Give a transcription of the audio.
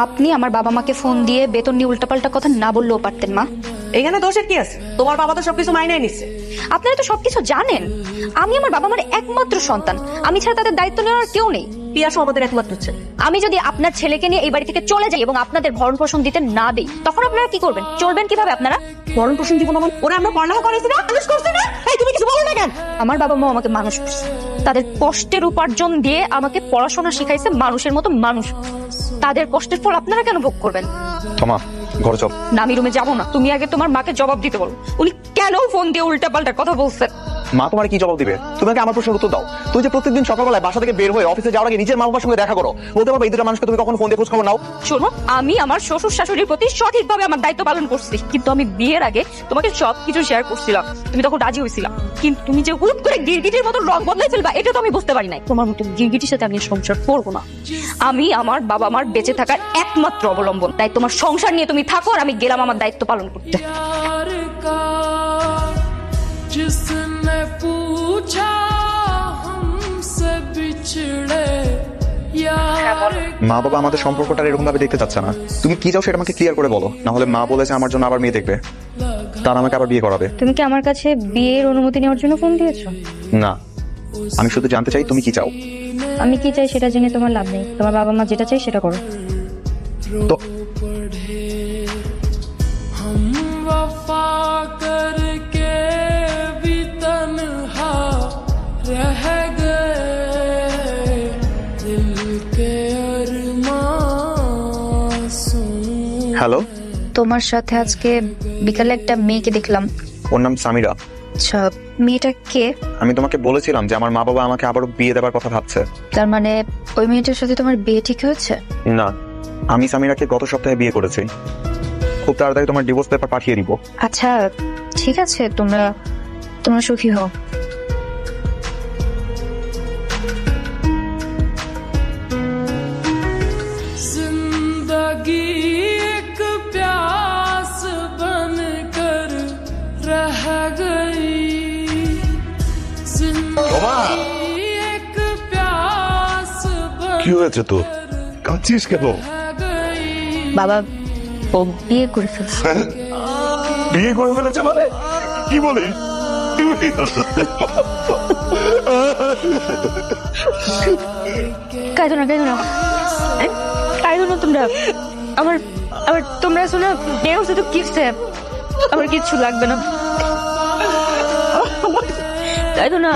আপনি আমার বাবা মাকে ফোন দিয়ে বেতন নিয়ে উল্টাপাল্টা কথা না বললেও পারতেন মা। এখানে দোষের কি আছে? তোমার বাবা তো সবকিছু মাইনাই নিচ্ছে। আপনারা তো সবকিছু জানেন। আমি আমার বাবা মার একমাত্র সন্তান, আমি ছাড়া তাদের দায়িত্ব নেওয়ার কেউ নেই। পিয়াসও আমাদের একমাত্র ছেলে। আমি যদি আপনার ছেলেকে নিয়ে এই বাড়ি থেকে চলে যাই এবং আপনাদের ভরণ পোষণ দিতে না দেই, তখন আপনারা কি করবেন? চলবেন কিভাবে আপনারা? ভরণ পোষণ দিব না মানে? ওরা আমরা পড়ালেখা করেছি না, মানুষ করছি না। এই তুমি কিছু বলো না কেন? আমার বাবা মা আমাকে মানুষ করছে, তাদের কষ্টের উপার্জন দিয়ে আমাকে পড়াশোনা শিখাইছে, মানুষের মতো মানুষ। তাদের কষ্টের ফল আপনারা কেন ভোগ করবেন? ক্ষমা, ঘরে চল। না, আমি রুমে যাবো না। তুমি আগে তোমার মাকে জবাব দিতে বলো, উনি কেন ফোন দিয়ে উল্টাপাল্টা কথা বলছেন। মা তোমার কি জবাব দিবে? তুমি আগে আমার প্রশ্নের উত্তর দাও। তুমি যে প্রত্যেকদিন সকালবেলায় বাসা থেকে বের হয়ে অফিসে যাওয়ার আগে নিজের মা বাবার সঙ্গে দেখা করো, বলতে পারবে এই দুটো মানুষকে তুমি কখন ফোন দিয়ে খোঁজ খবর নাও? শোনো, আমি আমার শ্বশুর শাশুড়ির প্রতি সঠিকভাবে আমার দায়িত্ব পালন করছি, কিন্তু আমি বিয়ের আগে তোমাকে সবকিছু শেয়ার করছিলাম, তুমি তখন রাজি হয়েছিলাম। কিন্তু তুমি যে হুট করে গিরগিটির মতো রং বদলাই ফেলবা, এটা তো আমি বুঝতে পারি নাই। তোমার মতো গিরগিটির সাথে আমি সংসার করবো না। আমি আমার বাবা মার বেঁচে থাকার একমাত্র অবলম্বন, তাই তোমার সংসার নিয়ে তুমি থাকো, আর আমি গেলাম আমার দায়িত্ব পালন করতে। जिसने पूछा हमसे बिछड़े यार। মা বাবা আমাদের সম্পর্কটা এরকম ভাবে দেখতে চাচ্ছে না। তুমি কি চাও সেটা আমাকে ক্লিয়ার করে বলো, না হলে মা বলেছে আমার জন্য আবার মেয়ে দেখবে, তার আমাকে আবার বিয়ে করাবে। তুমি কি আমার কাছে বিয়ের অনুমতি নেওয়ার জন্য ফোন দিয়েছো? না, আমি শুধু জানতে চাই তুমি কি চাও। আমি কি চাই সেটা জেনে তোমার লাভ নেই। তোমার বাবা মা যেটা চাই সেটা করো। তো हम वफा करके भी तन्हा रह गए दिल के अरमां। হ্যালো, তোমার সাথে আজকে বিকালে একটা মেয়েকে দেখলাম। ওর নাম সামিরা। আচ্ছা, মেয়েটা কে? আমি তোমাকে বলেছিলাম যে আমার মা বাবা আমাকে আবারও বিয়ে দেওয়ার কথা ভাবছে। তার মানে ওই মেয়েটার সাথে তোমার বিয়ে ঠিক হয়েছে? না, আমি সামিরাকে গত সপ্তাহে বিয়ে করেছি। খুব তাড়াতাড়ি তোমার ডিভোর্স পেপার পাঠিয়ে দিব। আচ্ছা ঠিক আছে, তোমরা সুখী হও। जिंदगी एक प्यास बनकर रह गई जिंदगी एक प्यास কি হয়েছে তোর? কাঁদছিস কেন? বাবা ও বিয়ে করে ফেলছে। বিয়ে করে ফেলেছে মানে? কি বলিস? কাঁদো না তোমরা। আমার তোমরা শোনো, বিয়ে হচ্ছে তো কিসে, আমার কিচ্ছু লাগবে না। কাঁদো না।